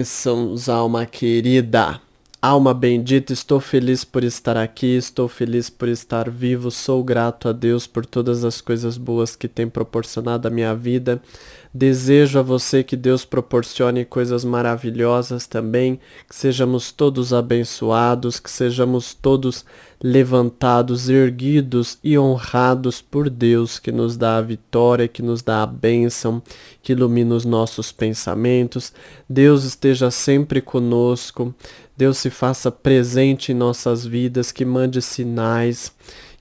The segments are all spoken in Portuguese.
Bênçãos, alma querida, alma bendita, estou feliz por estar aqui, estou feliz por estar vivo, sou grato a Deus por todas as coisas boas que tem proporcionado à minha vida. Desejo a você que Deus proporcione coisas maravilhosas também, que sejamos todos abençoados, que sejamos todos levantados, erguidos e honrados por Deus, que nos dá a vitória, que nos dá a bênção, que ilumina os nossos pensamentos. Deus esteja sempre conosco, Deus se faça presente em nossas vidas, que mande sinais,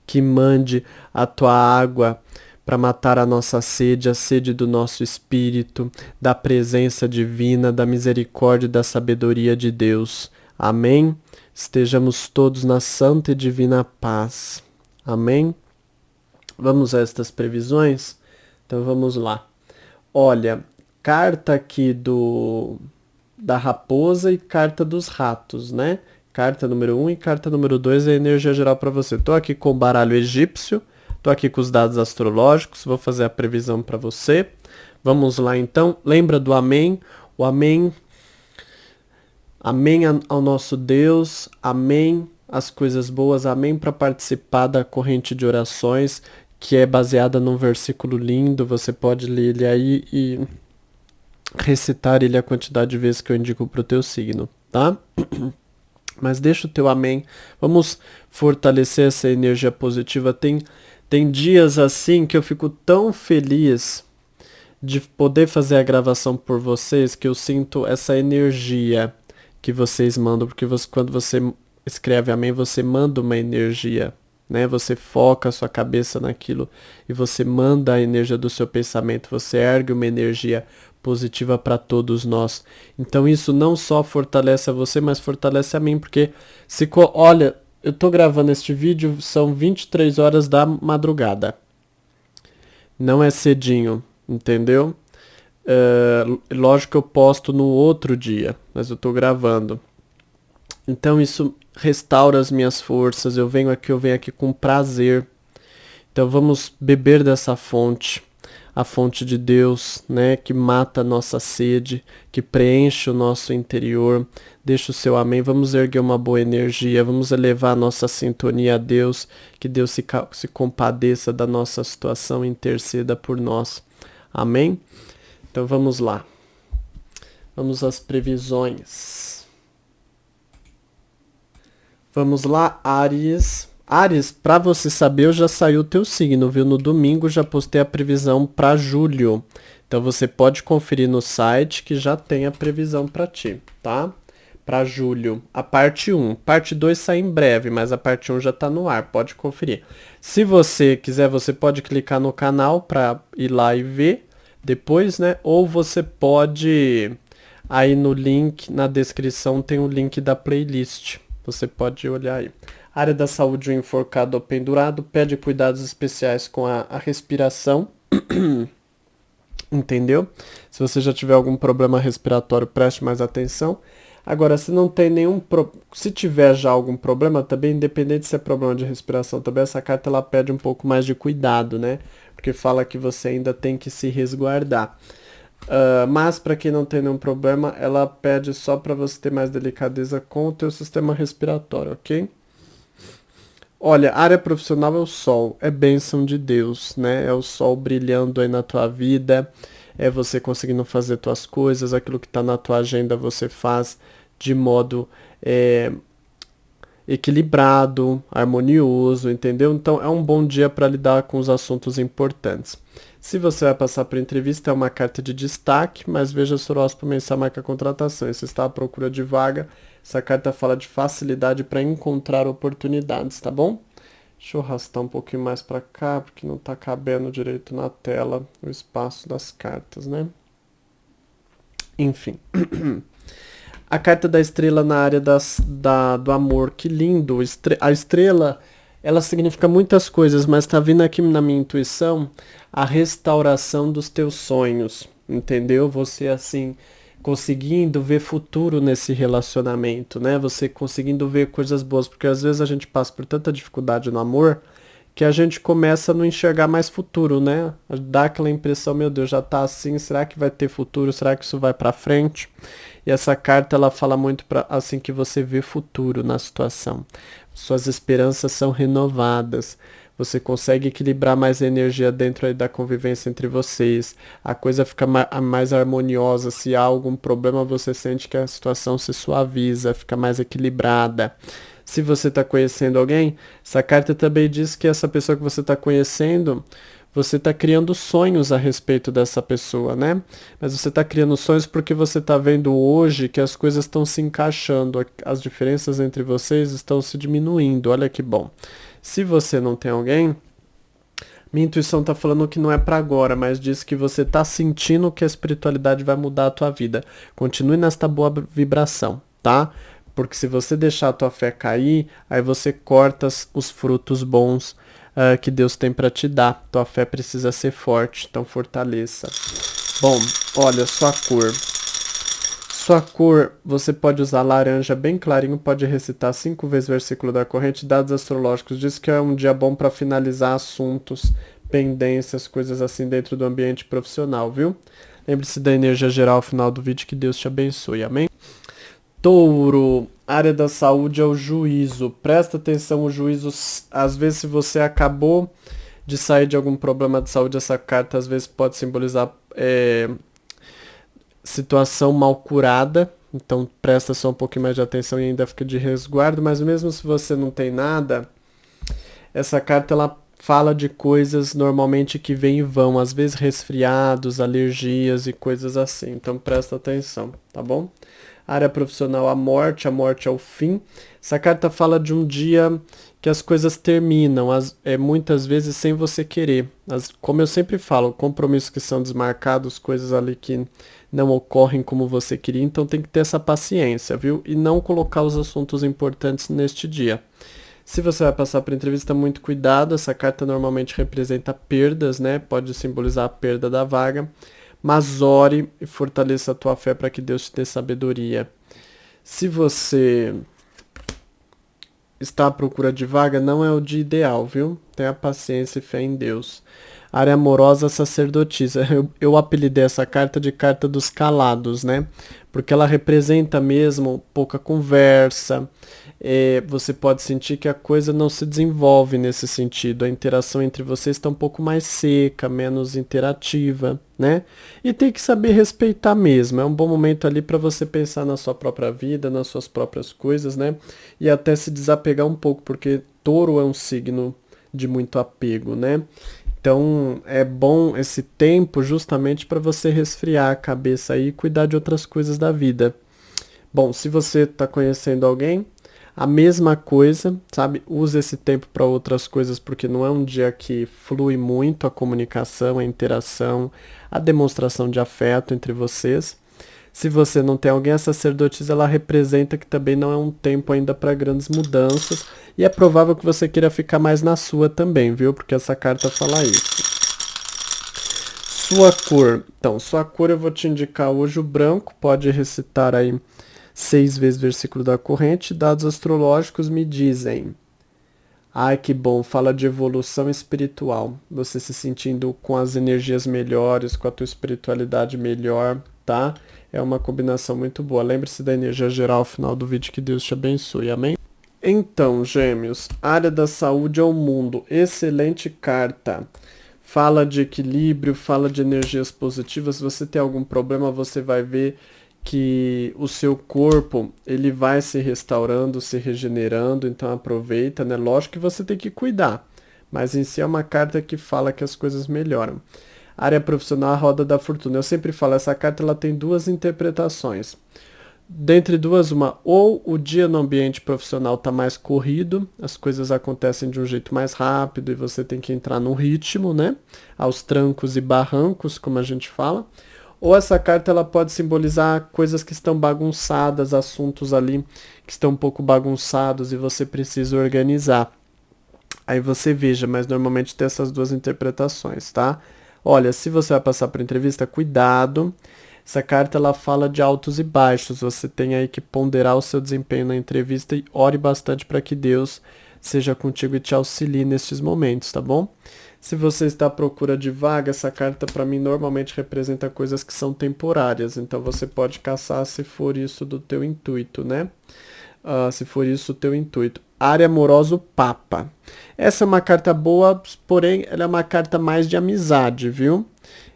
que mande a tua água para matar a nossa sede, a sede do nosso espírito, da presença divina, da misericórdia e da sabedoria de Deus. Amém? Estejamos todos na santa e divina paz. Amém? Vamos a estas previsões? Então vamos lá. Olha, carta aqui da raposa e carta dos ratos, né? Carta número 1 e carta número 2 é a energia geral para você. Tô aqui com o baralho egípcio, tô aqui com os dados astrológicos, vou fazer a previsão para você. Vamos lá então. Lembra do amém? O amém. Amém ao nosso Deus. Amém às coisas boas. Amém para participar da corrente de orações que é baseada num versículo lindo. Você pode ler ele aí e recitar ele a quantidade de vezes que eu indico pro teu signo, tá? Mas deixa o teu amém. Vamos fortalecer essa energia positiva. Tem dias assim que eu fico tão feliz de poder fazer a gravação por vocês que eu sinto essa energia que vocês mandam, porque quando você escreve amém, você manda uma energia, né? Você foca a sua cabeça naquilo e você manda a energia do seu pensamento, você ergue uma energia positiva para todos nós. Então isso não só fortalece a você, mas fortalece a mim, porque olha, eu tô gravando este vídeo, são 23 horas da madrugada. Não é cedinho, entendeu? Lógico que eu posto no outro dia, mas eu tô gravando. Então isso restaura as minhas forças, eu venho aqui com prazer. Então vamos beber dessa fonte, a fonte de Deus, né, que mata a nossa sede, que preenche o nosso interior. Deixa o seu amém, vamos erguer uma boa energia, vamos elevar a nossa sintonia a Deus, que Deus se compadeça da nossa situação e interceda por nós. Amém? Então vamos lá. Vamos às previsões. Vamos lá, Áries. Áries, para você saber, já saiu o teu signo, viu? No domingo já postei a previsão para julho. Então você pode conferir no site que já tem a previsão para ti, tá? Para julho. A parte 1. Parte 2 sai em breve, mas a parte 1 já tá no ar, pode conferir. Se você quiser, você pode clicar no canal para ir lá e ver depois, né? Ou você pode, aí no link, na descrição tem o link da playlist. Você pode olhar aí. Área da saúde, o enforcado ou pendurado, pede cuidados especiais com a respiração. Entendeu? Se você já tiver algum problema respiratório, preste mais atenção. Agora, se não tem se tiver já algum problema, também, independente se é problema de respiração, também essa carta ela pede um pouco mais de cuidado, né? Porque fala que você ainda tem que se resguardar. Mas para quem não tem nenhum problema, ela pede só para você ter mais delicadeza com o teu sistema respiratório, ok? Olha, área profissional é o sol, é bênção de Deus, né? É o sol brilhando aí na tua vida, é você conseguindo fazer tuas coisas, aquilo que está na tua agenda você faz de modo equilibrado, harmonioso, entendeu? Então é um bom dia para lidar com os assuntos importantes. Se você vai passar por entrevista, é uma carta de destaque, mas veja se o horóscopo mensal marca contratação. Se está à procura de vaga, essa carta fala de facilidade para encontrar oportunidades, tá bom? Deixa eu arrastar um pouquinho mais para cá, porque não está cabendo direito na tela o espaço das cartas, né? Enfim. A carta da estrela na área do amor, que lindo. A estrela, ela significa muitas coisas, mas tá vindo aqui na minha intuição a restauração dos teus sonhos, entendeu? Você, assim, conseguindo ver futuro nesse relacionamento, né? Você conseguindo ver coisas boas, porque às vezes a gente passa por tanta dificuldade no amor que a gente começa a não enxergar mais futuro, né? Dá aquela impressão, meu Deus, já tá assim, será que vai ter futuro? Será que isso vai pra frente? E essa carta, ela fala muito para assim que você vê futuro na situação. Suas esperanças são renovadas. Você consegue equilibrar mais a energia dentro aí da convivência entre vocês. A coisa fica mais harmoniosa. Se há algum problema, você sente que a situação se suaviza, fica mais equilibrada. Se você está conhecendo alguém, essa carta também diz que essa pessoa que você está conhecendo, você está criando sonhos a respeito dessa pessoa, né? Mas você está criando sonhos porque você está vendo hoje que as coisas estão se encaixando, as diferenças entre vocês estão se diminuindo. Olha que bom. Se você não tem alguém, minha intuição está falando que não é para agora, mas diz que você está sentindo que a espiritualidade vai mudar a tua vida. Continue nesta boa vibração, tá? Porque se você deixar a tua fé cair, aí você corta os frutos bons que Deus tem para te dar. Tua fé precisa ser forte, então fortaleça. Bom, olha, sua cor. Sua cor, você pode usar laranja bem clarinho, pode recitar 5 vezes o versículo da corrente. Dados astrológicos diz que é um dia bom para finalizar assuntos, pendências, coisas assim dentro do ambiente profissional, viu? Lembre-se da energia geral ao final do vídeo, que Deus te abençoe, amém? Touro, área da saúde é o juízo. Presta atenção, o juízo, às vezes se você acabou de sair de algum problema de saúde, essa carta às vezes pode simbolizar situação mal curada. Então presta só um pouquinho mais de atenção e ainda fica de resguardo. Mas mesmo se você não tem nada, essa carta ela fala de coisas normalmente que vêm e vão. Às vezes resfriados, alergias e coisas assim. Então presta atenção, tá bom? Área profissional, a morte é o fim. Essa carta fala de um dia que as coisas terminam, muitas vezes sem você querer. Como eu sempre falo, compromissos que são desmarcados, coisas ali que não ocorrem como você queria, então tem que ter essa paciência, viu? E não colocar os assuntos importantes neste dia. Se você vai passar por entrevista, muito cuidado, essa carta normalmente representa perdas, né? Pode simbolizar a perda da vaga. Mas ore e fortaleça a tua fé para que Deus te dê sabedoria. Se você está à procura de vaga, não é o dia ideal, viu? Tenha paciência e fé em Deus. Área amorosa, sacerdotisa. Eu apelidei essa carta de carta dos calados, né? Porque ela representa mesmo pouca conversa. Você pode sentir que a coisa não se desenvolve nesse sentido. A interação entre vocês está um pouco mais seca, menos interativa, né? E tem que saber respeitar mesmo. É um bom momento ali para você pensar na sua própria vida, nas suas próprias coisas, né? E até se desapegar um pouco, porque touro é um signo de muito apego, né? Então é bom esse tempo justamente para você resfriar a cabeça aí e cuidar de outras coisas da vida. Bom, se você está conhecendo alguém, a mesma coisa, sabe? Use esse tempo para outras coisas, porque não é um dia que flui muito a comunicação, a interação, a demonstração de afeto entre vocês. Se você não tem alguém, a sacerdotisa, ela representa que também não é um tempo ainda para grandes mudanças. E é provável que você queira ficar mais na sua também, viu? Porque essa carta fala isso. Sua cor. Então, sua cor eu vou te indicar hoje o branco. Pode recitar aí 6 vezes o versículo da corrente. Dados astrológicos me dizem. Ai, que bom. Fala de evolução espiritual. Você se sentindo com as energias melhores, com a tua espiritualidade melhor, tá? É uma combinação muito boa. Lembre-se da energia geral ao final do vídeo, que Deus te abençoe. Amém? Então, gêmeos, área da saúde é o mundo. Excelente carta. Fala de equilíbrio, fala de energias positivas. Se você tem algum problema, você vai ver que o seu corpo ele vai se restaurando, se regenerando. Então aproveita, né? Lógico que você tem que cuidar. Mas em si é uma carta que fala que as coisas melhoram. Área profissional, a roda da fortuna. Eu sempre falo, essa carta ela tem 2 interpretações. Dentre duas, ou o dia no ambiente profissional está mais corrido, as coisas acontecem de um jeito mais rápido e você tem que entrar no ritmo, né? Aos trancos e barrancos, como a gente fala. Ou essa carta ela pode simbolizar coisas que estão bagunçadas, assuntos ali que estão um pouco bagunçados e você precisa organizar. Aí você veja, mas normalmente tem essas 2 interpretações, tá? Olha, se você vai passar por entrevista, cuidado. Essa carta ela fala de altos e baixos. Você tem aí que ponderar o seu desempenho na entrevista e ore bastante para que Deus seja contigo e te auxilie nesses momentos, tá bom? Se você está à procura de vaga, essa carta para mim normalmente representa coisas que são temporárias, então você pode caçar se for isso do teu intuito, né? Se for isso o teu intuito. Área amorosa, o Papa. Essa é uma carta boa, porém ela é uma carta mais de amizade, viu?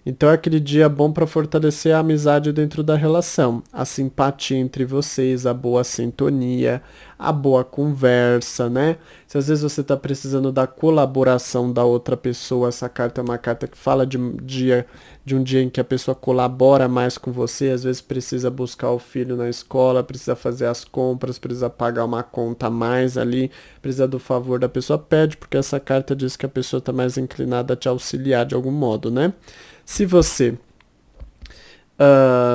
Então é aquele dia bom para fortalecer a amizade dentro da relação, a simpatia entre vocês, a boa sintonia, a boa conversa, né? Se às vezes você está precisando da colaboração da outra pessoa, essa carta é uma carta que fala de um dia em que a pessoa colabora mais com você, às vezes precisa buscar o filho na escola, precisa fazer as compras, precisa pagar uma conta a mais ali, precisa do favor da pessoa, pede, porque essa carta diz que a pessoa está mais inclinada a te auxiliar de algum modo, né? Se você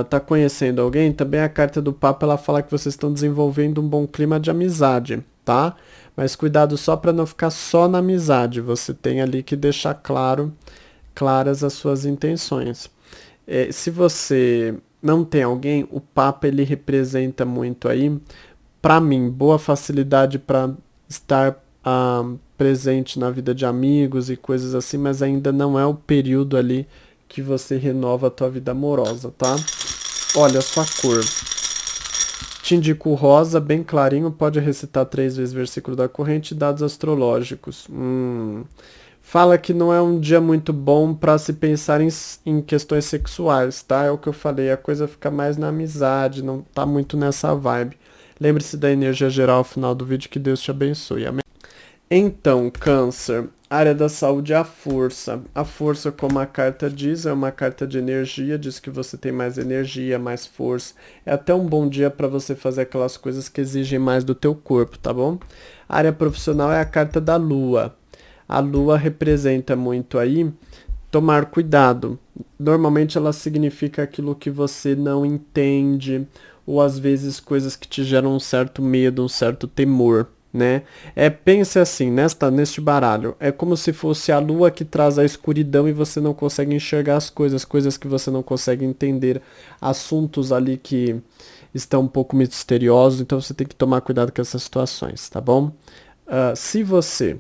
tá conhecendo alguém, também a carta do Papa ela fala que vocês estão desenvolvendo um bom clima de amizade, tá? Mas cuidado só para não ficar só na amizade, você tem ali que deixar claras as suas intenções. Se você não tem alguém, o Papa ele representa muito aí, para mim, boa facilidade para estar presente na vida de amigos e coisas assim, mas ainda não é o período ali que você renova a tua vida amorosa, tá? Olha a sua cor. Te indico o rosa, bem clarinho, pode recitar 3 vezes o versículo da corrente e dados astrológicos. Fala que não é um dia muito bom para se pensar em questões sexuais, tá? É o que eu falei, a coisa fica mais na amizade, não tá muito nessa vibe. Lembre-se da energia geral ao final do vídeo, que Deus te abençoe. Amém? Então, Câncer, área da saúde é a força. A força, como a carta diz, é uma carta de energia, diz que você tem mais energia, mais força. É até um bom dia para você fazer aquelas coisas que exigem mais do teu corpo, tá bom? A área profissional é a carta da lua. A lua representa muito aí tomar cuidado. Normalmente ela significa aquilo que você não entende, ou às vezes coisas que te geram um certo medo, um certo temor, né? Pense assim, neste baralho, é como se fosse a lua que traz a escuridão e você não consegue enxergar as coisas que você não consegue entender, assuntos ali que estão um pouco misteriosos, então você tem que tomar cuidado com essas situações, tá bom? Se você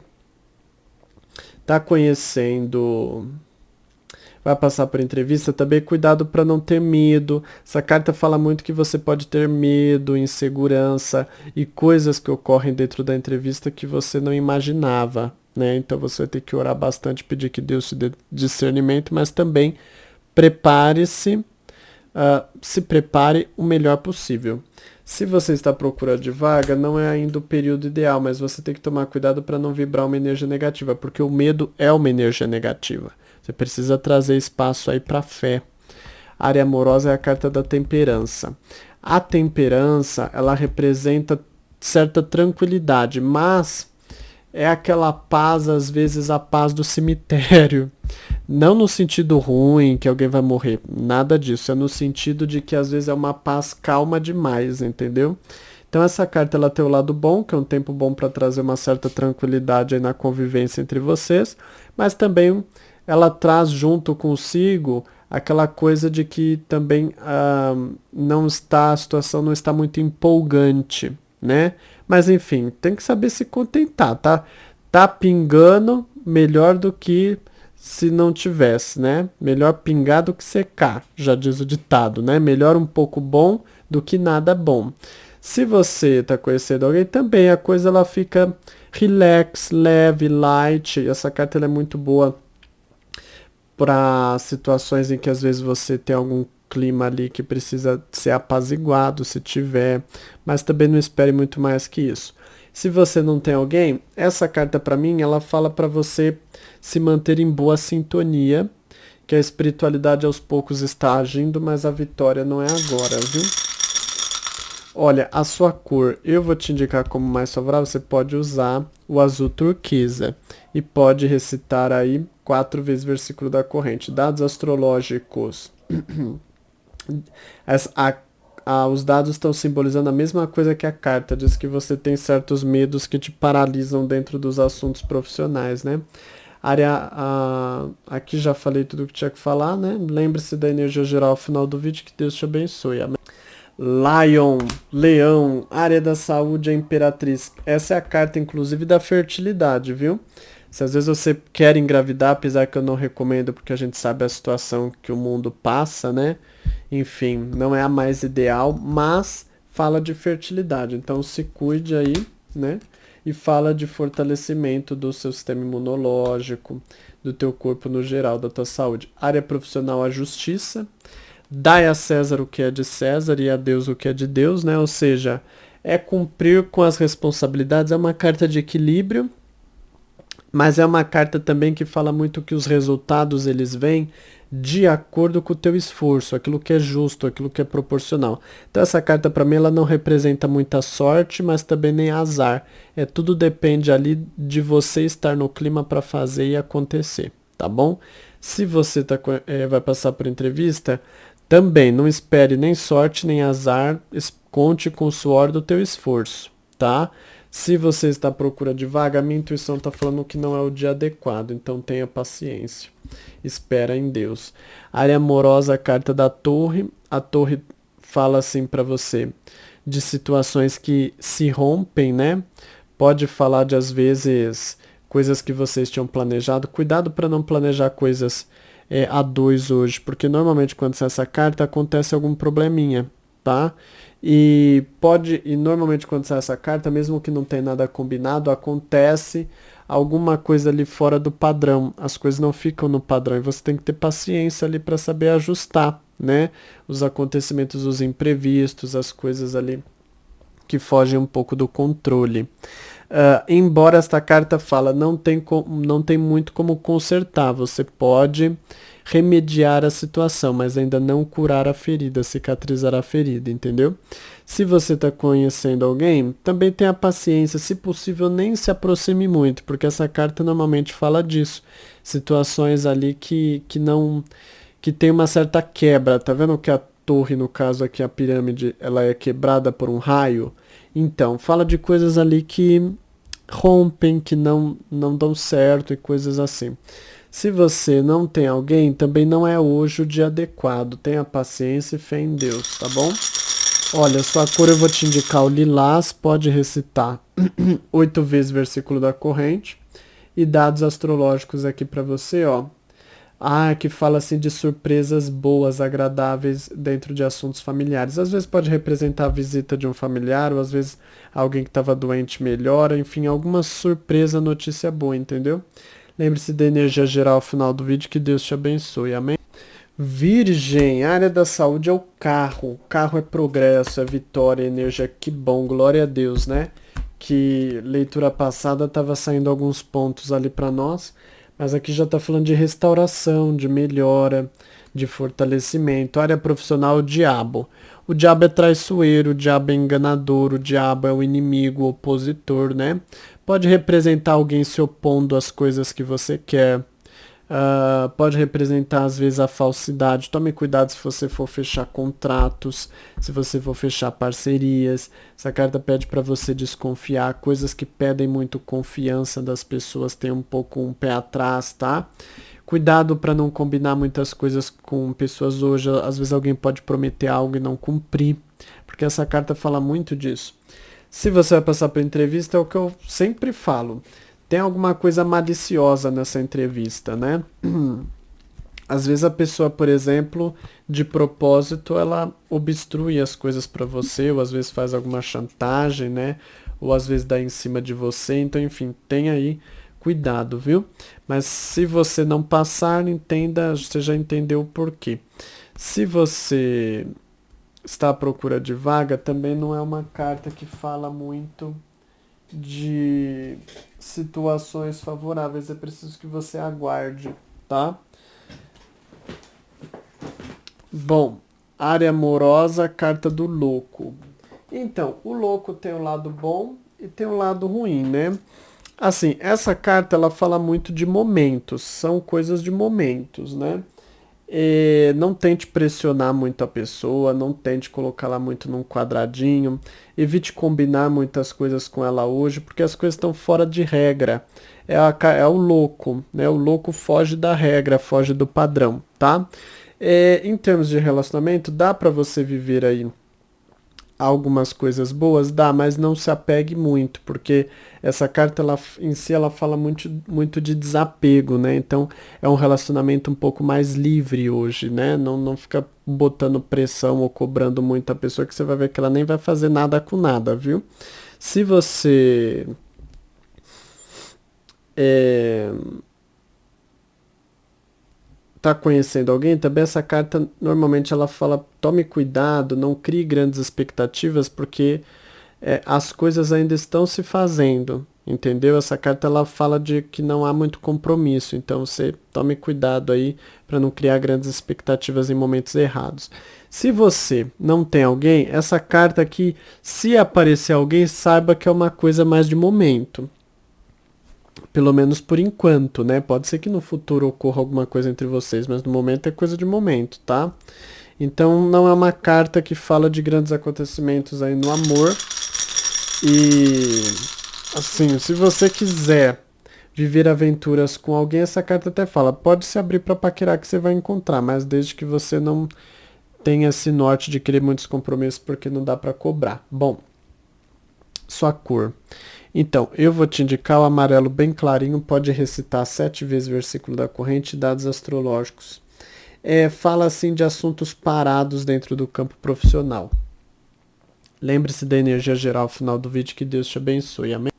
tá conhecendo, vai passar por entrevista, também cuidado para não ter medo. Essa carta fala muito que você pode ter medo, insegurança e coisas que ocorrem dentro da entrevista que você não imaginava, né? Então você vai ter que orar bastante, pedir que Deus te dê discernimento, mas também prepare-se, se prepare o melhor possível. Se você está à procura de vaga, não é ainda o período ideal, mas você tem que tomar cuidado para não vibrar uma energia negativa, porque o medo é uma energia negativa. Você precisa trazer espaço aí para fé. A área amorosa é a carta da temperança. A temperança, ela representa certa tranquilidade, mas é aquela paz, às vezes a paz do cemitério. Não no sentido ruim, que alguém vai morrer, nada disso. É no sentido de que às vezes é uma paz calma demais, entendeu? Então essa carta ela tem o lado bom, que é um tempo bom para trazer uma certa tranquilidade aí na convivência entre vocês, mas também ela traz junto consigo aquela coisa de que também a situação não está muito empolgante, né? Mas enfim, tem que saber se contentar, tá? Tá pingando melhor do que se não tivesse, né? Melhor pingar do que secar, já diz o ditado, né? Melhor um pouco bom do que nada bom. Se você tá conhecendo alguém também, a coisa ela fica relax, leve, light. Essa carta ela é muito boa para situações em que às vezes você tem algum clima ali que precisa ser apaziguado, se tiver, mas também não espere muito mais que isso. Se você não tem alguém, essa carta para mim, ela fala para você se manter em boa sintonia, que a espiritualidade aos poucos está agindo, mas a vitória não é agora, viu? Olha, a sua cor, eu vou te indicar como mais favorável, você pode usar o azul turquesa e pode recitar aí 4 vezes o versículo da corrente. Dados astrológicos. Os dados estão simbolizando a mesma coisa que a carta, diz que você tem certos medos que te paralisam dentro dos assuntos profissionais, né? Aqui já falei tudo que tinha que falar, né? Lembre-se da energia geral ao final do vídeo, que Deus te abençoe. Amém. Lion, leão, área da saúde, a imperatriz. Essa é a carta, inclusive, da fertilidade, viu? Se às vezes você quer engravidar, apesar que eu não recomendo, porque a gente sabe a situação que o mundo passa, né? Enfim, não é a mais ideal, mas fala de fertilidade. Então se cuide aí, né? E fala de fortalecimento do seu sistema imunológico, do teu corpo no geral, da tua saúde. Área profissional, a justiça. Dai a César o que é de César e a Deus o que é de Deus, né? Ou seja, é cumprir com as responsabilidades. É uma carta de equilíbrio, mas é uma carta também que fala muito que os resultados eles vêm de acordo com o teu esforço, aquilo que é justo, aquilo que é proporcional. Então essa carta para mim ela não representa muita sorte, mas também nem azar. É tudo depende ali de você estar no clima para fazer e acontecer, tá bom? Se você vai passar por entrevista, também não espere nem sorte nem azar, conte com o suor do teu esforço, tá? Se você está à procura de vaga, a minha intuição está falando que não é o dia adequado, então tenha paciência. Espera em Deus. Área amorosa, a carta da torre. A torre fala assim para você de situações que se rompem, né? Pode falar de às vezes coisas que vocês tinham planejado. Cuidado para não planejar coisas a dois hoje, porque normalmente quando sai essa carta acontece algum probleminha, tá? E normalmente quando sai essa carta, mesmo que não tenha nada combinado, acontece alguma coisa ali fora do padrão. As coisas não ficam no padrão e você tem que ter paciência ali para saber ajustar, né? Os acontecimentos, os imprevistos, as coisas ali que fogem um pouco do controle. Embora esta carta fala não tem muito como consertar, você pode remediar a situação, mas ainda não curar a ferida, cicatrizar a ferida, entendeu? Se você está conhecendo alguém, também tenha paciência, se possível nem se aproxime muito, porque essa carta normalmente fala disso, situações ali que tem uma certa quebra, tá vendo que a torre, no caso aqui a pirâmide, ela é quebrada por um raio? Então, fala de coisas ali que rompem, que não dão certo e coisas assim. Se você não tem alguém, também não é hoje o dia adequado. Tenha paciência e fé em Deus, tá bom? Olha, sua cor eu vou te indicar o lilás, pode recitar 8 vezes o versículo da corrente. E dados astrológicos aqui para você, ó. Que fala assim de surpresas boas, agradáveis dentro de assuntos familiares. Às vezes pode representar a visita de um familiar, ou às vezes alguém que estava doente melhora, enfim, alguma surpresa, notícia boa, entendeu? Lembre-se da energia geral ao final do vídeo, que Deus te abençoe, amém? Virgem, área da saúde é o carro. O carro é progresso, é vitória, é energia, que bom, glória a Deus, né? Que leitura passada estava saindo alguns pontos ali para nós, mas aqui já está falando de restauração, de melhora, de fortalecimento. Área profissional, o diabo. O diabo é traiçoeiro, o diabo é enganador, o diabo é o inimigo, o opositor, né? Pode representar alguém se opondo às coisas que você quer. Pode representar às vezes a falsidade. Tome cuidado se você for fechar contratos, se você for fechar parcerias. Essa carta pede para você desconfiar. Coisas que pedem muito confiança das pessoas, tem um pouco um pé atrás, tá? Cuidado para não combinar muitas coisas com pessoas hoje. Às vezes alguém pode prometer algo e não cumprir, porque essa carta fala muito disso. Se você vai passar por entrevista, é o que eu sempre falo. Tem alguma coisa maliciosa nessa entrevista, né? Às vezes a pessoa, por exemplo, de propósito, ela obstrui as coisas para você, ou às vezes faz alguma chantagem, né? Ou às vezes dá em cima de você. Então, enfim, tem aí cuidado, viu? Mas se você não passar, entenda, você já entendeu o porquê. Se você está à procura de vaga, também não é uma carta que fala muito de situações favoráveis. É preciso que você aguarde, tá? Bom, área amorosa, carta do louco. Então, o louco tem um lado bom e tem um lado ruim, né? Assim, essa carta ela fala muito de momentos, são coisas de momentos, né? Não tente pressionar muito a pessoa, não tente colocá-la muito num quadradinho, evite combinar muitas coisas com ela hoje, porque as coisas estão fora de regra. É o louco, né? O louco foge da regra, foge do padrão, tá? Em termos de relacionamento, dá para você viver aí algumas coisas boas, dá, mas não se apegue muito, porque essa carta ela, em si ela fala muito de desapego, né? Então é um relacionamento um pouco mais livre hoje, né? Não fica botando pressão ou cobrando muito a pessoa, que você vai ver que ela nem vai fazer nada com nada, viu? Se você é, tá conhecendo alguém, também essa carta normalmente ela fala: tome cuidado, não crie grandes expectativas, porque as coisas ainda estão se fazendo, entendeu? Essa carta ela fala de que não há muito compromisso, então você tome cuidado aí para não criar grandes expectativas em momentos errados. Se você não tem alguém, essa carta aqui, se aparecer alguém, saiba que é uma coisa mais de momento. Pelo menos por enquanto, né? Pode ser que no futuro ocorra alguma coisa entre vocês, mas no momento é coisa de momento, tá? Então não é uma carta que fala de grandes acontecimentos aí no amor. E assim, se você quiser viver aventuras com alguém, essa carta até fala: pode se abrir para paquerar que você vai encontrar, mas desde que você não tenha esse norte de querer muitos compromissos, porque não dá para cobrar. Bom, sua cor. Então, eu vou te indicar o amarelo bem clarinho, pode recitar 7 vezes o versículo da corrente e dados astrológicos. Fala assim de assuntos parados dentro do campo profissional. Lembre-se da energia geral ao final do vídeo, que Deus te abençoe. Amém?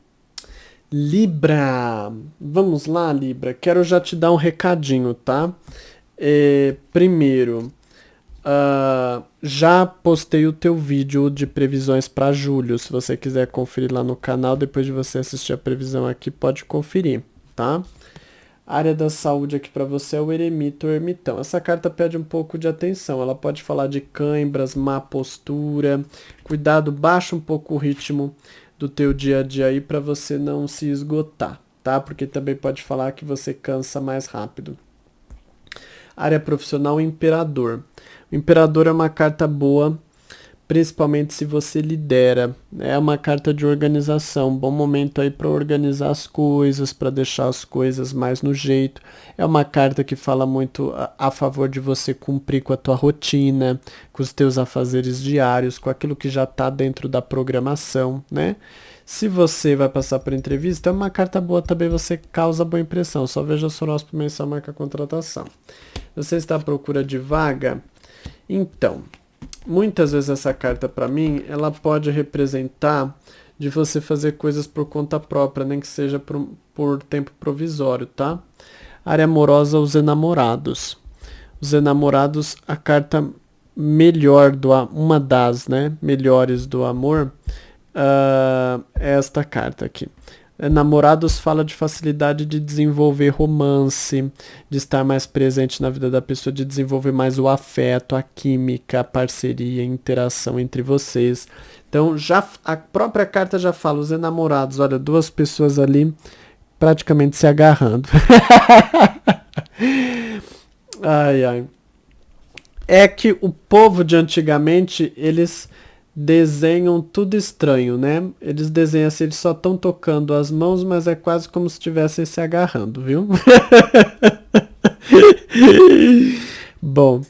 Libra! Vamos lá, Libra. Quero já te dar um recadinho, tá? Primeiro, já postei o teu vídeo de previsões para julho. Se você quiser conferir lá no canal, depois de você assistir a previsão aqui, pode conferir, tá? A área da saúde aqui para você é o eremita ou ermitão. Essa carta pede um pouco de atenção. Ela pode falar de cãibras, má postura. Cuidado, baixa um pouco o ritmo do teu dia a dia aí para você não se esgotar, tá? Porque também pode falar que você cansa mais rápido. Área profissional, imperador. O imperador é uma carta boa, principalmente se você lidera. É uma carta de organização, bom momento aí para organizar as coisas, para deixar as coisas mais no jeito. É uma carta que fala muito a favor de você cumprir com a tua rotina, com os teus afazeres diários, com aquilo que já está dentro da programação, né? Se você vai passar por entrevista, é uma carta boa também, você causa boa impressão. Só veja o horóscopo mensal, marca a contratação. Você está à procura de vaga? Então, muitas vezes essa carta para mim, ela pode representar de você fazer coisas por conta própria, nem que seja por tempo provisório, tá? Área amorosa, os enamorados. Os enamorados, a carta melhor uma das, né, melhores do amor, é esta carta aqui. Namorados fala de facilidade de desenvolver romance, de estar mais presente na vida da pessoa, de desenvolver mais o afeto, a química, a parceria, a interação entre vocês. Então, já a própria carta já fala: os enamorados, olha, duas pessoas ali praticamente se agarrando. Ai, ai. É que o povo de antigamente, eles desenham tudo estranho, né? Eles desenham assim, eles só estão tocando as mãos, mas é quase como se estivessem se agarrando, viu? Bom,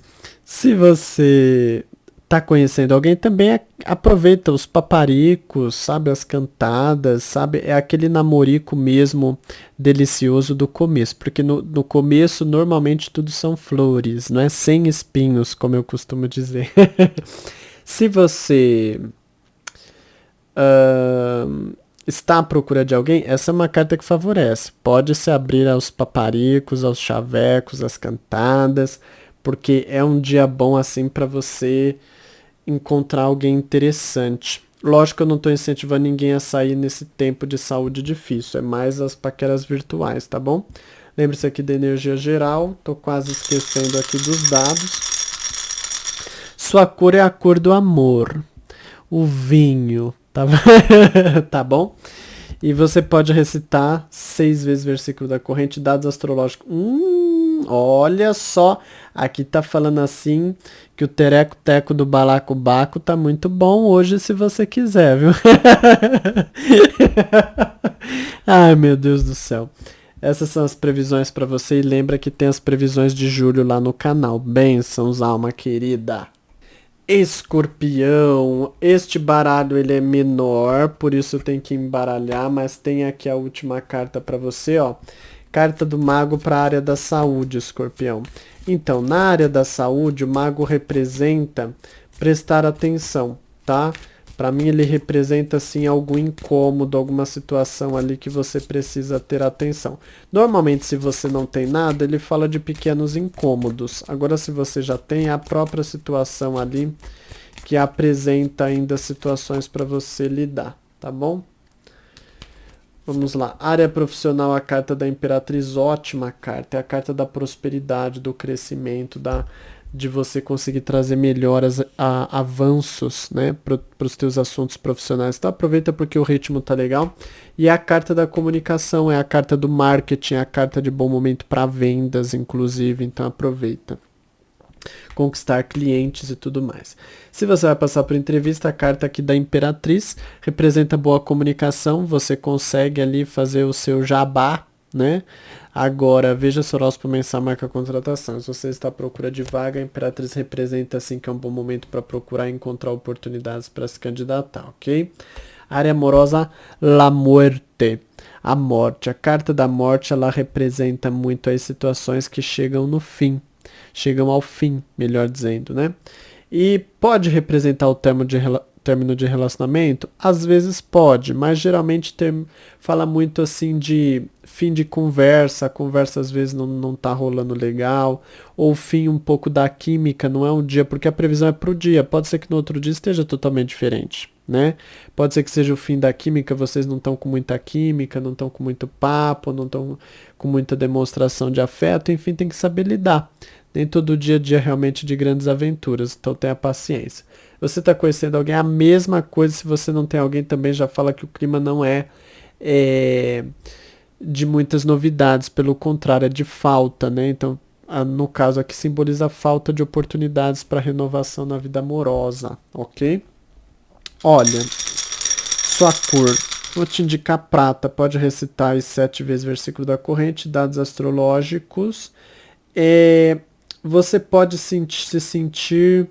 se você tá conhecendo alguém, também aproveita os paparicos, sabe? As cantadas, sabe? É aquele namorico mesmo delicioso do começo, porque no começo normalmente tudo são flores, não é? Sem espinhos, como eu costumo dizer. Se você está à procura de alguém, essa é uma carta que favorece. Pode se abrir aos paparicos, aos chavecos, às cantadas, porque é um dia bom assim para você encontrar alguém interessante. Lógico que eu não estou incentivando ninguém a sair nesse tempo de saúde difícil, é mais as paqueras virtuais, tá bom? Lembre-se aqui da energia geral, tô quase esquecendo aqui dos dados. Sua cor é a cor do amor, o vinho, tá, tá bom? E você pode recitar 6 vezes o versículo da corrente, dados astrológicos. Olha só, aqui tá falando assim que o tereco-teco do balacobaco tá muito bom hoje, se você quiser, viu? Ai, meu Deus do céu. Essas são as previsões para você, e lembra que tem as previsões de julho lá no canal. Bênçãos, alma querida. Escorpião, este baralho ele é menor, por isso eu tenho que embaralhar, mas tem aqui a última carta para você, ó. Carta do mago para a área da saúde, Escorpião. Então, na área da saúde, o mago representa prestar atenção, tá? Para mim ele representa assim algum incômodo, alguma situação ali que você precisa ter atenção. Normalmente se você não tem nada, ele fala de pequenos incômodos. Agora se você já tem a própria situação ali que apresenta ainda situações para você lidar, tá bom? Vamos lá, área profissional, a carta da Imperatriz, ótima carta, é a carta da prosperidade, do crescimento, de você conseguir trazer melhoras, avanços, né, para os teus assuntos profissionais. Então aproveita porque o ritmo tá legal. E a carta da comunicação, é a carta do marketing, é a carta de bom momento para vendas, inclusive, então aproveita. Conquistar clientes e tudo mais. Se você vai passar por entrevista, a carta aqui da Imperatriz representa boa comunicação, você consegue ali fazer o seu jabá, né? Agora, veja se o horóscopo mensal marca contratação. Se você está à procura de vaga, a Imperatriz representa assim que é um bom momento para procurar e encontrar oportunidades para se candidatar, ok? Área amorosa, la muerte. A morte. A carta da morte, ela representa muito as situações que chegam no fim. Chegam ao fim, melhor dizendo, né? E pode representar o término de relacionamento? Às vezes pode, mas geralmente fala muito assim de fim de conversa, a conversa às vezes não tá rolando legal, ou fim um pouco da química, não é um dia, porque a previsão é pro dia, pode ser que no outro dia esteja totalmente diferente, né? Pode ser que seja o fim da química, vocês não estão com muita química, não estão com muito papo, não estão com muita demonstração de afeto, enfim, tem que saber lidar. Nem todo dia a dia realmente de grandes aventuras, então tenha paciência. Você está conhecendo alguém, a mesma coisa, se você não tem alguém também já fala que o clima não é de muitas novidades, pelo contrário, é de falta, né? Então, no caso aqui simboliza a falta de oportunidades para renovação na vida amorosa, ok? Olha, sua cor, vou te indicar prata, pode recitar as 7 vezes o versículo da corrente, dados astrológicos. Você pode se sentir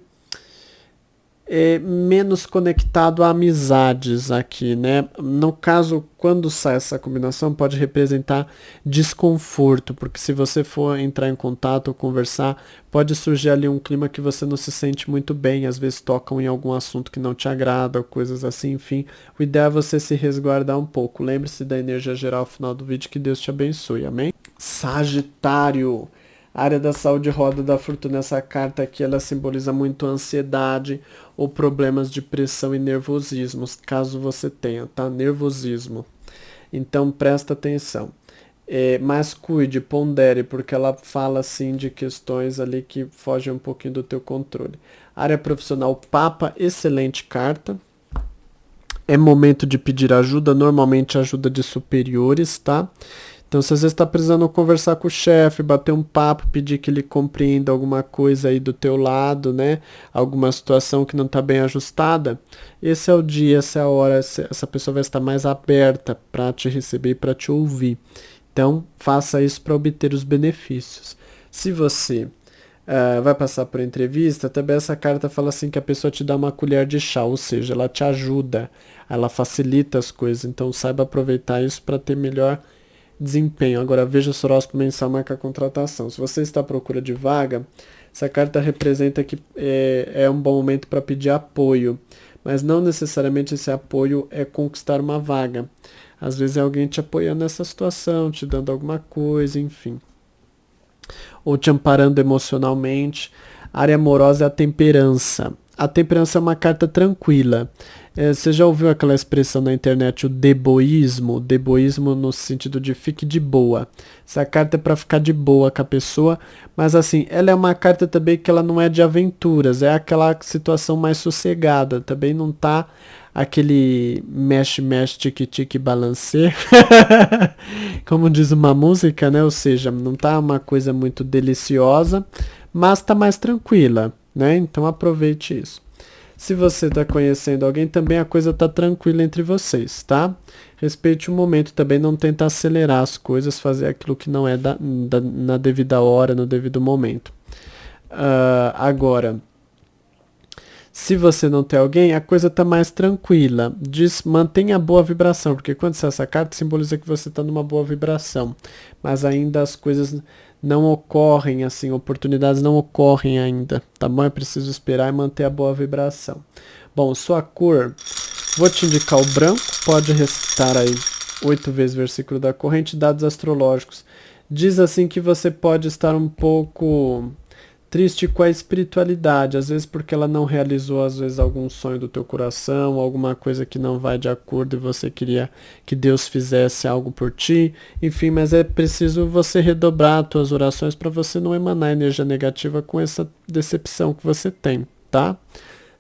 menos conectado a amizades aqui, né? No caso, quando sai essa combinação, pode representar desconforto, porque se você for entrar em contato ou conversar, pode surgir ali um clima que você não se sente muito bem, às vezes tocam em algum assunto que não te agrada, ou coisas assim, enfim. O ideal é você se resguardar um pouco. Lembre-se da energia geral ao final do vídeo, que Deus te abençoe, amém? Sagitário. A área da saúde, roda da fortuna, essa carta aqui, ela simboliza muito ansiedade ou problemas de pressão e nervosismos, caso você tenha, tá? Nervosismo. Então, presta atenção. Mas cuide, pondere, porque ela fala, assim, de questões ali que fogem um pouquinho do teu controle. Área profissional, Papa, excelente carta. É momento de pedir ajuda, normalmente ajuda de superiores, tá? Então, se às vezes está precisando conversar com o chefe, bater um papo, pedir que ele compreenda alguma coisa aí do teu lado, né? Alguma situação que não está bem ajustada, esse é o dia, essa é a hora, essa pessoa vai estar mais aberta para te receber e para te ouvir. Então, faça isso para obter os benefícios. Se você vai passar por entrevista, também essa carta fala assim que a pessoa te dá uma colher de chá, ou seja, ela te ajuda, ela facilita as coisas. Então, saiba aproveitar isso para ter melhor desempenho. Agora veja o horóscopo mensal, marca a contratação. Se você está à procura de vaga, essa carta representa que é um bom momento para pedir apoio, mas não necessariamente esse apoio é conquistar uma vaga. Às vezes é alguém te apoiando nessa situação, te dando alguma coisa, enfim. Ou te amparando emocionalmente. A área amorosa é a temperança. A temperança é uma carta tranquila. Você já ouviu aquela expressão na internet, o deboísmo? Deboísmo no sentido de fique de boa. Essa carta é para ficar de boa com a pessoa, mas assim, ela é uma carta também que ela não é de aventuras, é aquela situação mais sossegada, também não tá aquele mexe, mexe, tique-tique, balancê, como diz uma música, né? Ou seja, não tá uma coisa muito deliciosa, mas tá mais tranquila, né? Então aproveite isso. Se você está conhecendo alguém, também a coisa está tranquila entre vocês, tá? Respeite o momento, também não tenta acelerar as coisas, fazer aquilo que não é na devida hora, no devido momento. Agora, Se você não tem alguém, a coisa tá mais tranquila. Diz, mantenha a boa vibração, porque quando você essa carta simboliza que você está numa boa vibração. Mas ainda as coisas não ocorrem assim, oportunidades não ocorrem ainda, tá bom? É preciso esperar e manter a boa vibração. Bom, sua cor, vou te indicar o branco, pode recitar aí 8 vezes o versículo da corrente, dados astrológicos. Diz assim que você pode estar um pouco triste com a espiritualidade, às vezes porque ela não realizou, às vezes, algum sonho do teu coração, alguma coisa que não vai de acordo e você queria que Deus fizesse algo por ti, enfim, mas é preciso você redobrar as tuas orações para você não emanar energia negativa com essa decepção que você tem, tá?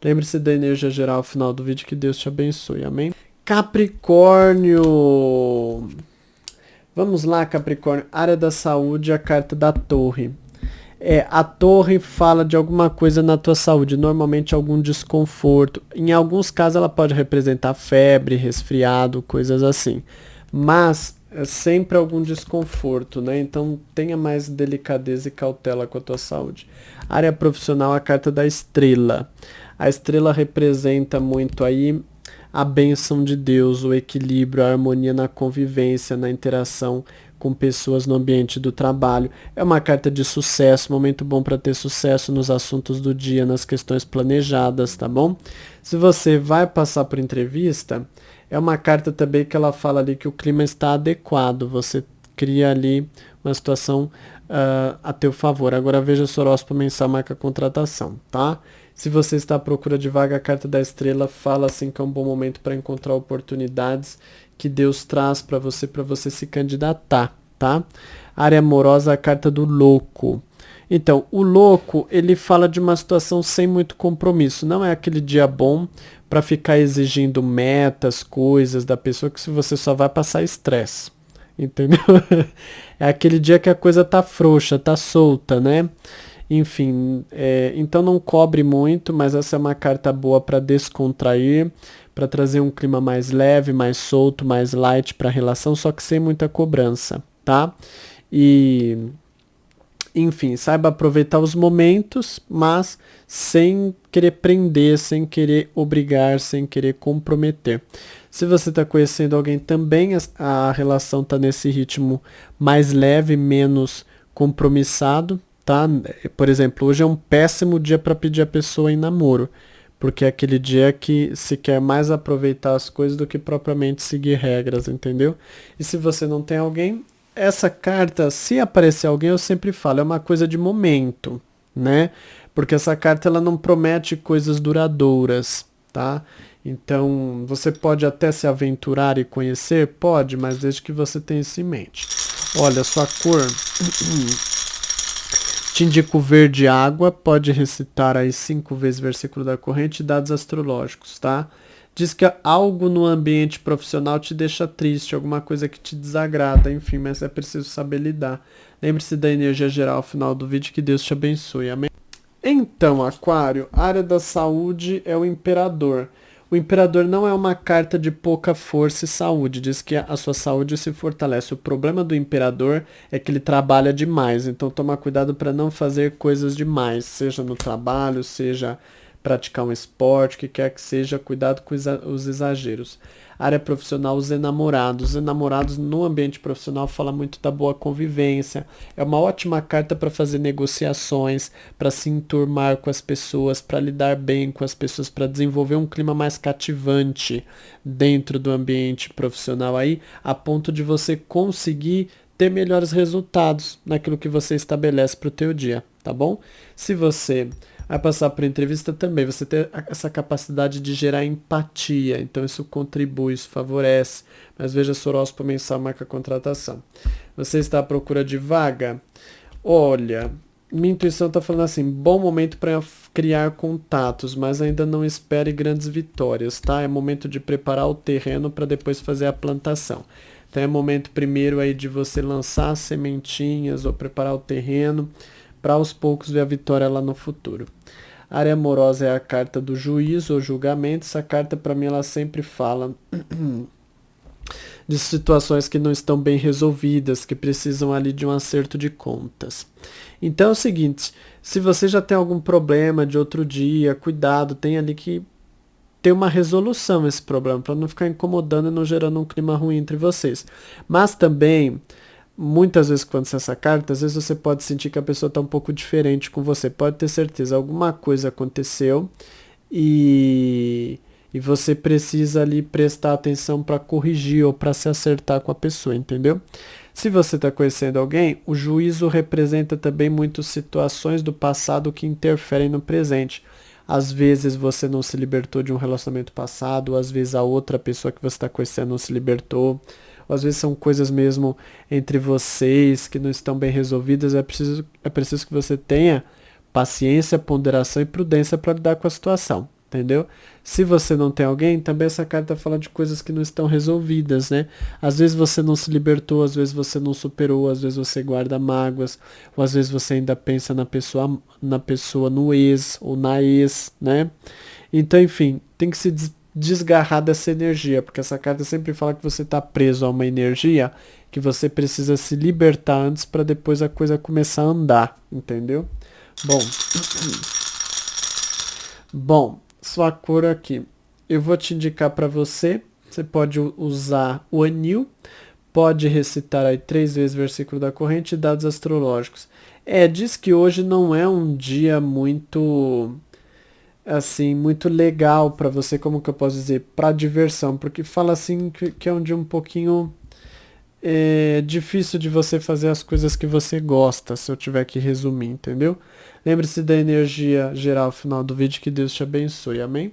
Lembre-se da energia geral ao final do vídeo, que Deus te abençoe, amém? Capricórnio! Vamos lá, Capricórnio, área da saúde, a carta da torre. A torre fala de alguma coisa na tua saúde, normalmente algum desconforto. Em alguns casos ela pode representar febre, resfriado, coisas assim. Mas é sempre algum desconforto, né? Então tenha mais delicadeza e cautela com a tua saúde. Área profissional, a carta da estrela. A estrela representa muito aí a bênção de Deus, o equilíbrio, a harmonia na convivência, na interação com pessoas no ambiente do trabalho. É uma carta de sucesso, momento bom para ter sucesso nos assuntos do dia, nas questões planejadas, tá bom? Se você vai passar por entrevista, é uma carta também que ela fala ali que o clima está adequado, você cria ali uma situação a teu favor. Agora veja o horóscopo mensal, marca contratação, tá? Se você está à procura de vaga, a carta da estrela fala assim que é um bom momento para encontrar oportunidades que Deus traz para você se candidatar, tá? Área amorosa, a carta do louco. Então, o louco, ele fala de uma situação sem muito compromisso. Não é aquele dia bom para ficar exigindo metas, coisas da pessoa, que se você só vai passar estresse. Entendeu? É aquele dia que a coisa tá frouxa, tá solta, né? Enfim, então não cobre muito, mas essa é uma carta boa para descontrair, para trazer um clima mais leve, mais solto, mais light para a relação, só que sem muita cobrança, tá? E, enfim, saiba aproveitar os momentos, mas sem querer prender, sem querer obrigar, sem querer comprometer. Se você está conhecendo alguém também, a relação está nesse ritmo mais leve, menos compromissado, tá? Por exemplo, hoje é um péssimo dia para pedir a pessoa em namoro, porque é aquele dia que se quer mais aproveitar as coisas do que propriamente seguir regras, entendeu? E se você não tem alguém, essa carta, se aparecer alguém, eu sempre falo, é uma coisa de momento, né? Porque essa carta ela não promete coisas duradouras, tá? Então, você pode até se aventurar e conhecer? Pode, mas desde que você tenha isso em mente. Olha, sua cor... Te indico verde água, pode recitar aí 5 vezes o versículo da corrente e dados astrológicos, tá? Diz que algo no ambiente profissional te deixa triste, alguma coisa que te desagrada, enfim, mas é preciso saber lidar. Lembre-se da energia geral ao final do vídeo, que Deus te abençoe, amém? Então, Aquário, a área da saúde é o imperador. O imperador não é uma carta de pouca força e saúde, diz que a sua saúde se fortalece. O problema do imperador é que ele trabalha demais, então toma cuidado para não fazer coisas demais, seja no trabalho, seja praticar um esporte, o que quer que seja, cuidado com os exageros. Área profissional, os enamorados. Os enamorados no ambiente profissional fala muito da boa convivência. É uma ótima carta para fazer negociações, para se enturmar com as pessoas, para lidar bem com as pessoas, para desenvolver um clima mais cativante dentro do ambiente profissional aí, a ponto de você conseguir ter melhores resultados naquilo que você estabelece para o teu dia, tá bom? Se você vai passar por entrevista também, você tem essa capacidade de gerar empatia, então isso contribui, isso favorece, mas veja se o horóscopo mensal marca contratação. Você está à procura de vaga? Olha, minha intuição está falando assim, bom momento para criar contatos, mas ainda não espere grandes vitórias, tá? É momento de preparar o terreno para depois fazer a plantação. Então é momento primeiro aí de você lançar sementinhas ou preparar o terreno, para aos poucos ver a vitória lá no futuro. A área amorosa é a carta do juízo ou julgamento. Essa carta para mim ela sempre fala de situações que não estão bem resolvidas, que precisam ali de um acerto de contas. Então é o seguinte, se você já tem algum problema de outro dia, cuidado, tem ali que ter uma resolução esse problema, para não ficar incomodando e não gerando um clima ruim entre vocês. Mas também, muitas vezes quando você essa carta, às vezes você pode sentir que a pessoa está um pouco diferente com você. Pode ter certeza, alguma coisa aconteceu e você precisa ali prestar atenção para corrigir ou para se acertar com a pessoa, entendeu? Se você está conhecendo alguém, o juízo representa também muitas situações do passado que interferem no presente. Às vezes você não se libertou de um relacionamento passado, ou às vezes a outra pessoa que você está conhecendo não se libertou, ou às vezes são coisas mesmo entre vocês que não estão bem resolvidas. É preciso que você tenha paciência, ponderação e prudência para lidar com a situação, entendeu? Se você não tem alguém, também essa carta fala de coisas que não estão resolvidas, né? Às vezes você não se libertou, às vezes você não superou, às vezes você guarda mágoas, ou às vezes você ainda pensa na pessoa no ex ou na ex, né? Então, enfim, tem que se desgarrar dessa energia, porque essa carta sempre fala que você está preso a uma energia que você precisa se libertar antes para depois a coisa começar a andar, entendeu? Bom, bom, sua cor aqui. Eu vou te indicar para você. Você pode usar o anil, pode recitar aí 3 vezes o versículo da corrente e dados astrológicos. Diz que hoje não é um dia muito, assim, muito legal para você, como que eu posso dizer, para diversão, porque fala assim que é um dia um pouquinho difícil de você fazer as coisas que você gosta, se eu tiver que resumir, entendeu? Lembre-se da energia geral final do vídeo, que Deus te abençoe, amém?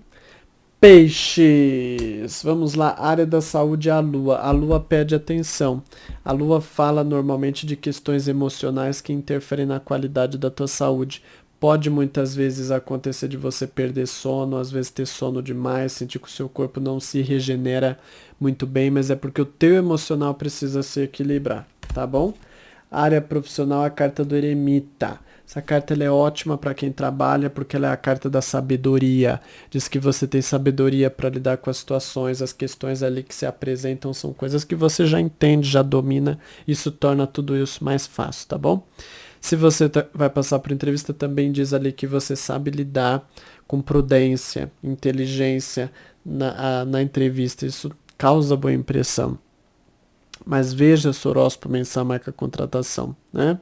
Peixes, vamos lá, área da saúde, a lua pede atenção, a lua fala normalmente de questões emocionais que interferem na qualidade da tua saúde. Pode muitas vezes acontecer de você perder sono, às vezes ter sono demais, sentir que o seu corpo não se regenera muito bem, mas é porque o teu emocional precisa se equilibrar, tá bom? Área profissional, a carta do eremita. Essa carta ela é ótima para quem trabalha, porque ela é a carta da sabedoria. Diz que você tem sabedoria para lidar com as situações, as questões ali que se apresentam são coisas que você já entende, já domina. Isso torna tudo isso mais fácil, tá bom? Se você vai passar por entrevista, também diz ali que você sabe lidar com prudência, inteligência na entrevista. Isso causa boa impressão. Mas veja seu horóscopo mensal, marca contratação, né?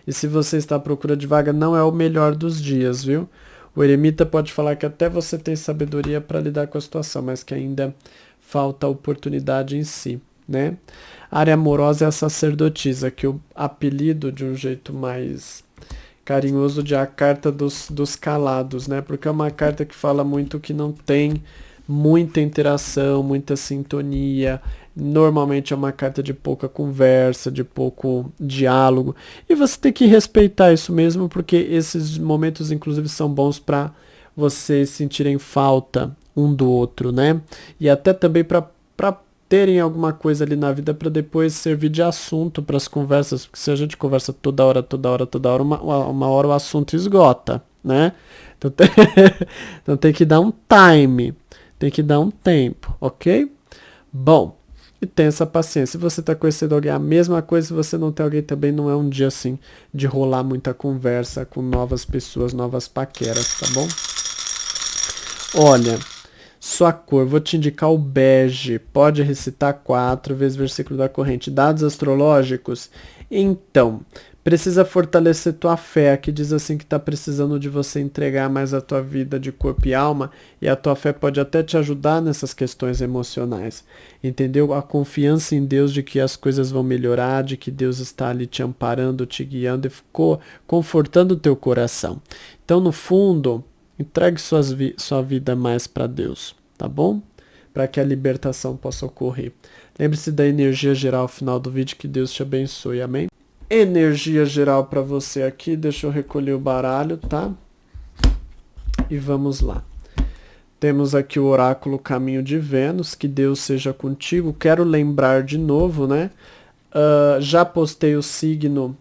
E se você está à procura de vaga, não é o melhor dos dias, viu? O eremita pode falar que até você tem sabedoria para lidar com a situação, mas que ainda falta oportunidade em si, né? A área amorosa é a sacerdotisa, que o apelido de um jeito mais carinhoso de a carta dos calados, né? Porque é uma carta que fala muito que não tem muita interação, muita sintonia. Normalmente é uma carta de pouca conversa, de pouco diálogo. E você tem que respeitar isso mesmo, porque esses momentos, inclusive, são bons para vocês sentirem falta um do outro, né? E até também para terem alguma coisa ali na vida para depois servir de assunto para as conversas, porque se a gente conversa toda hora, uma hora o assunto esgota, né? Então então tem que dar um time, tem que dar um tempo, ok? Bom, e tenha essa paciência. Se você está conhecendo alguém, a mesma coisa. Se você não tem alguém também, não é um dia assim de rolar muita conversa com novas pessoas, novas paqueras, tá bom? Olha, sua cor, vou te indicar o bege. Pode recitar 4 vezes o versículo da corrente. Dados astrológicos? Então, precisa fortalecer tua fé. Aqui diz assim que está precisando de você entregar mais a tua vida de corpo e alma. E a tua fé pode até te ajudar nessas questões emocionais. Entendeu? A confiança em Deus de que as coisas vão melhorar, de que Deus está ali te amparando, te guiando e ficou confortando o teu coração. Então, no fundo, entregue sua vida mais para Deus, tá bom? Para que a libertação possa ocorrer. Lembre-se da energia geral ao final do vídeo, que Deus te abençoe, amém? Energia geral para você aqui, deixa eu recolher o baralho, tá? E vamos lá. Temos aqui o oráculo Caminho de Vênus, que Deus seja contigo. Quero lembrar de novo, né? Já postei o signo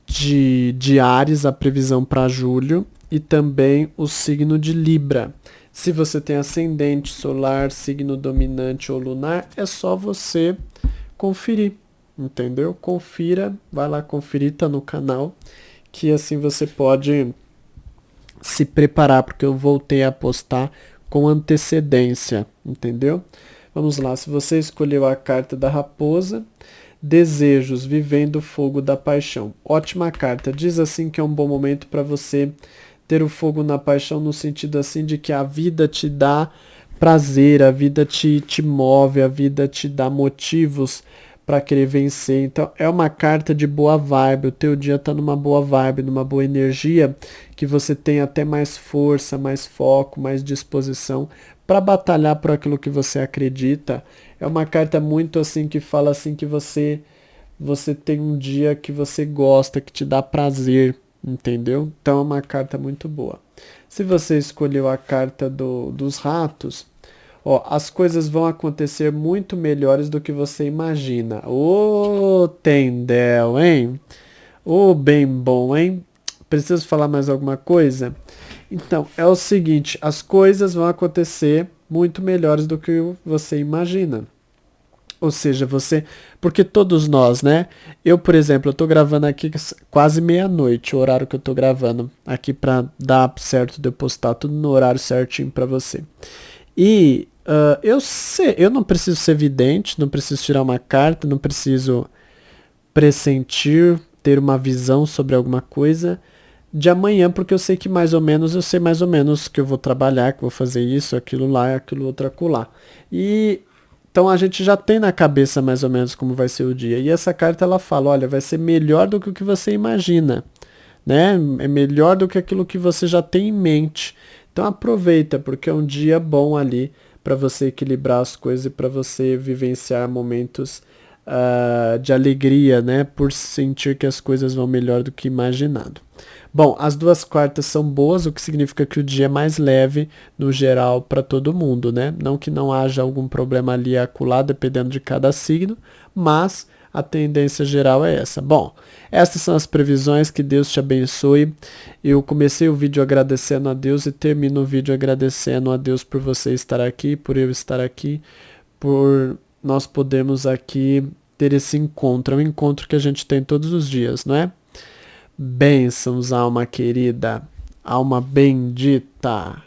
de Áries, a previsão para julho, e também o signo de Libra. Se você tem ascendente, solar, signo dominante ou lunar, é só você conferir, entendeu? Confira, vai lá conferir, tá no canal, que assim você pode se preparar, porque eu voltei a postar com antecedência, entendeu? Vamos lá, se você escolheu a carta da raposa, desejos, vivendo o fogo da paixão. Ótima carta, diz assim que é um bom momento para você ter o fogo na paixão, no sentido assim de que a vida te dá prazer, a vida te move, a vida te dá motivos para querer vencer. Então é uma carta de boa vibe, o teu dia tá numa boa vibe, numa boa energia, que você tem até mais força, mais foco, mais disposição para batalhar por aquilo que você acredita. É uma carta muito assim que fala assim que você tem um dia que você gosta, que te dá prazer, entendeu? Então é uma carta muito boa. Se você escolheu a carta dos ratos, ó, as coisas vão acontecer muito melhores do que você imagina. Ô, Tendel, hein? Ô, bem bom, hein? Preciso falar mais alguma coisa? Então, é o seguinte, as coisas vão acontecer muito melhores do que você imagina. Ou seja, porque todos nós, né? Eu, por exemplo, eu tô gravando aqui quase meia-noite, o horário que eu tô gravando aqui pra dar certo de eu postar tudo no horário certinho pra você. E eu não preciso ser vidente, não preciso tirar uma carta, não preciso pressentir, ter uma visão sobre alguma coisa de amanhã, porque eu sei mais ou menos que eu vou trabalhar, que eu vou fazer isso, aquilo lá, aquilo outro acolá. E então a gente já tem na cabeça mais ou menos como vai ser o dia. E essa carta ela fala, olha, vai ser melhor do que o que você imagina, né? É melhor do que aquilo que você já tem em mente. Então aproveita, porque é um dia bom ali para você equilibrar as coisas e para você vivenciar momentos de alegria, né? Por sentir que as coisas vão melhor do que imaginado. Bom, as duas quartas são boas, o que significa que o dia é mais leve no geral para todo mundo, né? Não que não haja algum problema ali acolá, dependendo de cada signo, mas a tendência geral é essa. Bom, essas são as previsões, que Deus te abençoe. Eu comecei o vídeo agradecendo a Deus e termino o vídeo agradecendo a Deus por você estar aqui, por eu estar aqui, por nós podermos aqui ter esse encontro. É um encontro que a gente tem todos os dias, não é? Bênçãos, alma querida, alma bendita.